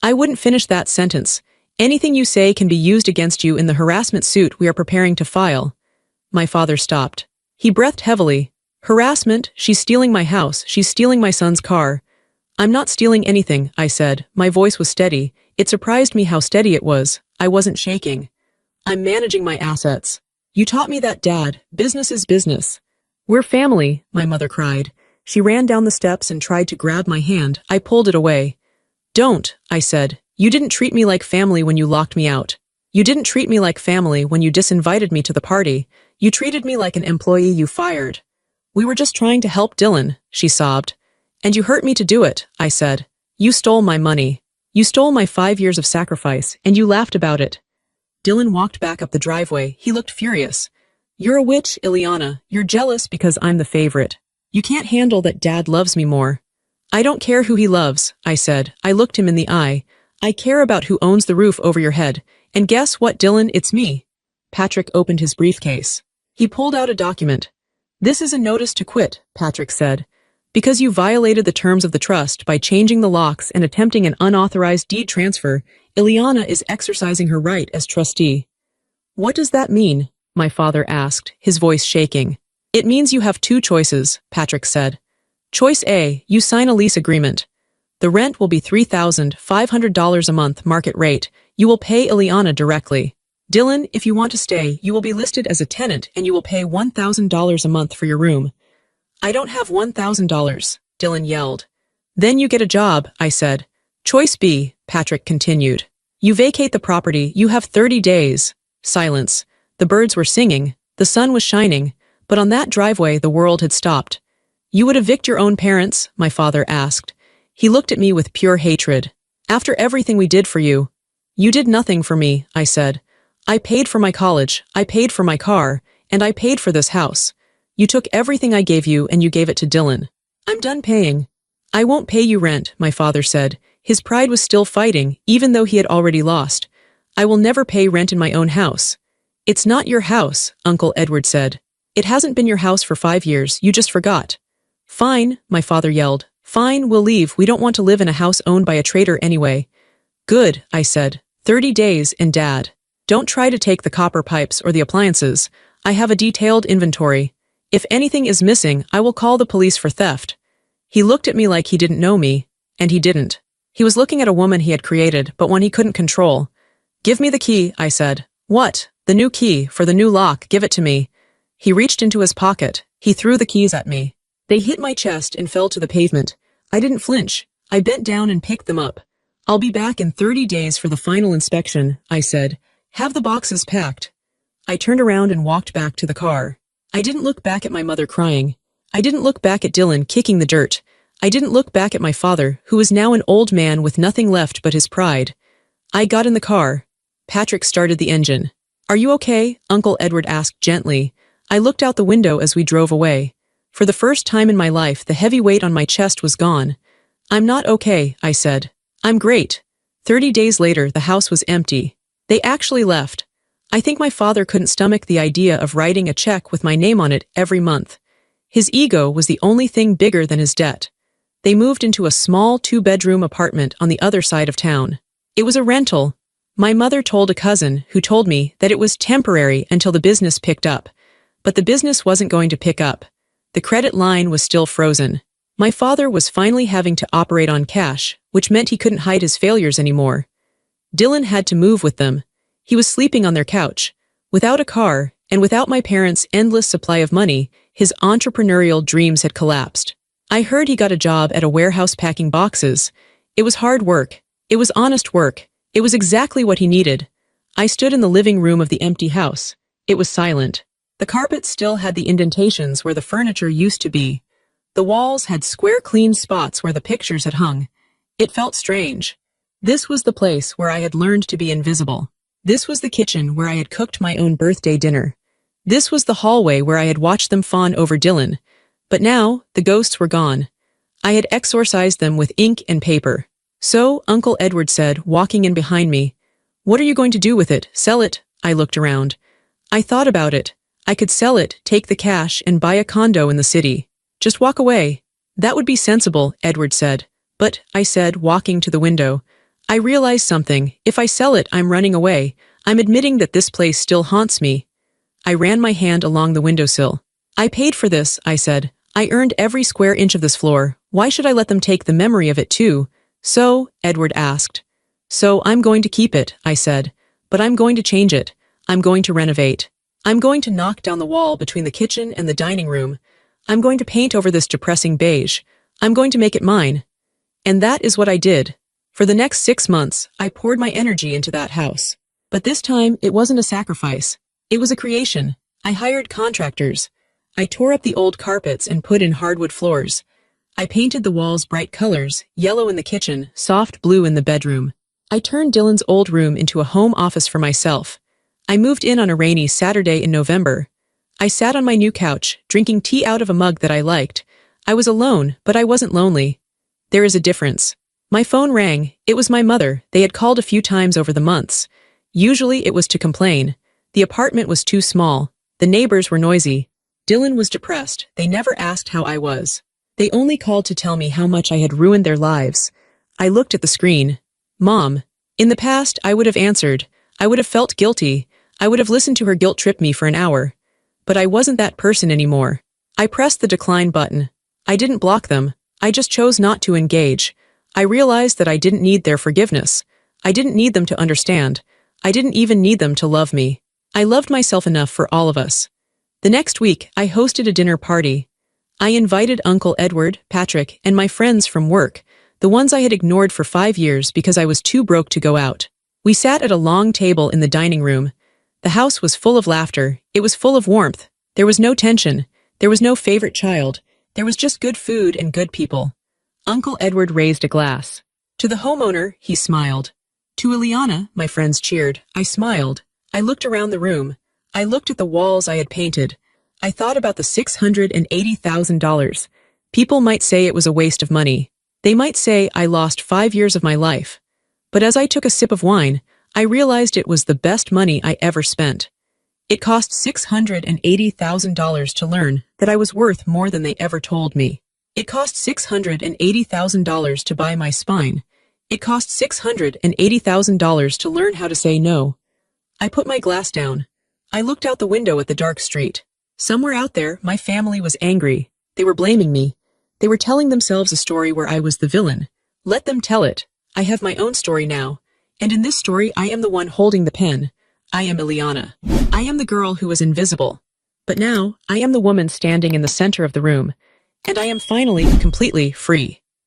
I wouldn't finish that sentence. Anything you say can be used against you in the harassment suit we are preparing to file. My father stopped. He breathed heavily. Harassment? She's stealing my house. She's stealing my son's car. I'm not stealing anything, I said. My voice was steady. It surprised me how steady it was. I wasn't shaking. I'm managing my assets. You taught me that, Dad. Business is business. We're family, my mother cried. She ran down the steps and tried to grab my hand. I pulled it away. Don't, I said. You didn't treat me like family when you locked me out. You didn't treat me like family when you disinvited me to the party. You treated me like an employee you fired. We were just trying to help Dylan, she sobbed. And you hurt me to do it, I said. You stole my money. You stole my 5 years of sacrifice, and you laughed about it. Dylan walked back up the driveway. He looked furious. You're a witch, Ileana. You're jealous because I'm the favorite. You can't handle that Dad loves me more. I don't care who he loves, I said. I looked him in the eye. I care about who owns the roof over your head. And guess what, Dylan? It's me. Patrick opened his briefcase. He pulled out a document. This is a notice to quit, Patrick said. Because you violated the terms of the trust by changing the locks and attempting an unauthorized deed transfer, Ileana is exercising her right as trustee. What does that mean? My father asked, his voice shaking. It means you have two choices, Patrick said. Choice A, you sign a lease agreement. The rent will be $3,500 a month market rate. You will pay Ileana directly. Dylan, if you want to stay, you will be listed as a tenant and you will pay $1,000 a month for your room. I don't have $1,000, Dylan yelled. Then you get a job, I said. Choice B, Patrick continued. You vacate the property, you have 30 days. Silence. The birds were singing, the sun was shining, but on that driveway the world had stopped. You would evict your own parents? My father asked. He looked at me with pure hatred. After everything we did for you. You did nothing for me, I said. I paid for my college, I paid for my car, and I paid for this house. You took everything I gave you and you gave it to Dylan. I'm done paying. I won't pay you rent, my father said. His pride was still fighting, even though he had already lost. I will never pay rent in my own house. It's not your house, Uncle Edward said. It hasn't been your house for 5 years, you just forgot. Fine, my father yelled. Fine, we'll leave, we don't want to live in a house owned by a traitor anyway. Good, I said. 30 days, and Dad. Don't try to take the copper pipes or the appliances. I have a detailed inventory. If anything is missing, I will call the police for theft. He looked at me like he didn't know me, and he didn't. He was looking at a woman he had created, but one he couldn't control. Give me the key, I said. What? The new key, for the new lock, give it to me. He reached into his pocket. He threw the keys at me. They hit my chest and fell to the pavement. I didn't flinch. I bent down and picked them up. I'll be back in 30 days for the final inspection, I said. Have the boxes packed. I turned around and walked back to the car. I didn't look back at my mother crying. I didn't look back at Dylan kicking the dirt. I didn't look back at my father, who was now an old man with nothing left but his pride. I got in the car. Patrick started the engine. Are you okay? Uncle Edward asked gently. I looked out the window as we drove away. For the first time in my life, the heavy weight on my chest was gone. I'm not okay, I said. I'm great. 30 days later, the house was empty. They actually left. I think my father couldn't stomach the idea of writing a check with my name on it every month. His ego was the only thing bigger than his debt. They moved into a small 2-bedroom apartment on the other side of town. It was a rental. My mother told a cousin who told me that it was temporary until the business picked up. But the business wasn't going to pick up. The credit line was still frozen. My father was finally having to operate on cash, which meant he couldn't hide his failures anymore. Dylan had to move with them. He was sleeping on their couch. Without a car, and without my parents' endless supply of money, his entrepreneurial dreams had collapsed. I heard he got a job at a warehouse packing boxes. It was hard work. It was honest work. It was exactly what he needed. I stood in the living room of the empty house. It was silent. The carpet still had the indentations where the furniture used to be. The walls had square clean spots where the pictures had hung. It felt strange. This was the place where I had learned to be invisible. This was the kitchen where I had cooked my own birthday dinner. This was the hallway where I had watched them fawn over Dylan. But now, the ghosts were gone. I had exorcised them with ink and paper. So, Uncle Edward said, walking in behind me, "What are you going to do with it? Sell it?" I looked around. I thought about it. I could sell it, take the cash, and buy a condo in the city. Just walk away. That would be sensible, Edward said. But, I said, walking to the window, I realized something. If I sell it, I'm running away. I'm admitting that this place still haunts me. I ran my hand along the windowsill. I paid for this, I said. I earned every square inch of this floor. Why should I let them take the memory of it too? So, Edward asked. So I'm going to keep it, I said. But I'm going to change it. I'm going to renovate. I'm going to knock down the wall between the kitchen and the dining room. I'm going to paint over this depressing beige. I'm going to make it mine. And that is what I did. For the next 6 months, I poured my energy into that house. But this time, it wasn't a sacrifice. It was a creation. I hired contractors. I tore up the old carpets and put in hardwood floors. I painted the walls bright colors, yellow in the kitchen, soft blue in the bedroom. I turned Dylan's old room into a home office for myself. I moved in on a rainy Saturday in November. I sat on my new couch, drinking tea out of a mug that I liked. I was alone, but I wasn't lonely. There is a difference. My phone rang. It was my mother. They had called a few times over the months. Usually it was to complain. The apartment was too small. The neighbors were noisy. Dylan was depressed. They never asked how I was. They only called to tell me how much I had ruined their lives. I looked at the screen. Mom. In the past, I would have answered. I would have felt guilty. I would have listened to her guilt trip me for an hour. But I wasn't that person anymore. I pressed the decline button. I didn't block them. I just chose not to engage. I realized that I didn't need their forgiveness. I didn't need them to understand. I didn't even need them to love me. I loved myself enough for all of us. The next week, I hosted a dinner party. I invited Uncle Edward, Patrick, and my friends from work, the ones I had ignored for 5 years because I was too broke to go out. We sat at a long table in the dining room. The house was full of laughter. It was full of warmth. There was no tension. There was no favorite child. There was just good food and good people. Uncle Edward raised a glass. To the homeowner, he smiled. To Ileana, my friends cheered. I smiled. I looked around the room. I looked at the walls I had painted. I thought about the $680,000. People might say it was a waste of money. They might say I lost 5 years of my life. But as I took a sip of wine, I realized it was the best money I ever spent. It cost $680,000 to learn that I was worth more than they ever told me. It cost $680,000 to buy my spine. It cost $680,000 to learn how to say no. I put my glass down. I looked out the window at the dark street. Somewhere out there, my family was angry. They were blaming me. They were telling themselves a story where I was the villain. Let them tell it. I have my own story now. And in this story, I am the one holding the pen. I am Ileana. I am the girl who was invisible. But now, I am the woman standing in the center of the room. And I am finally completely free.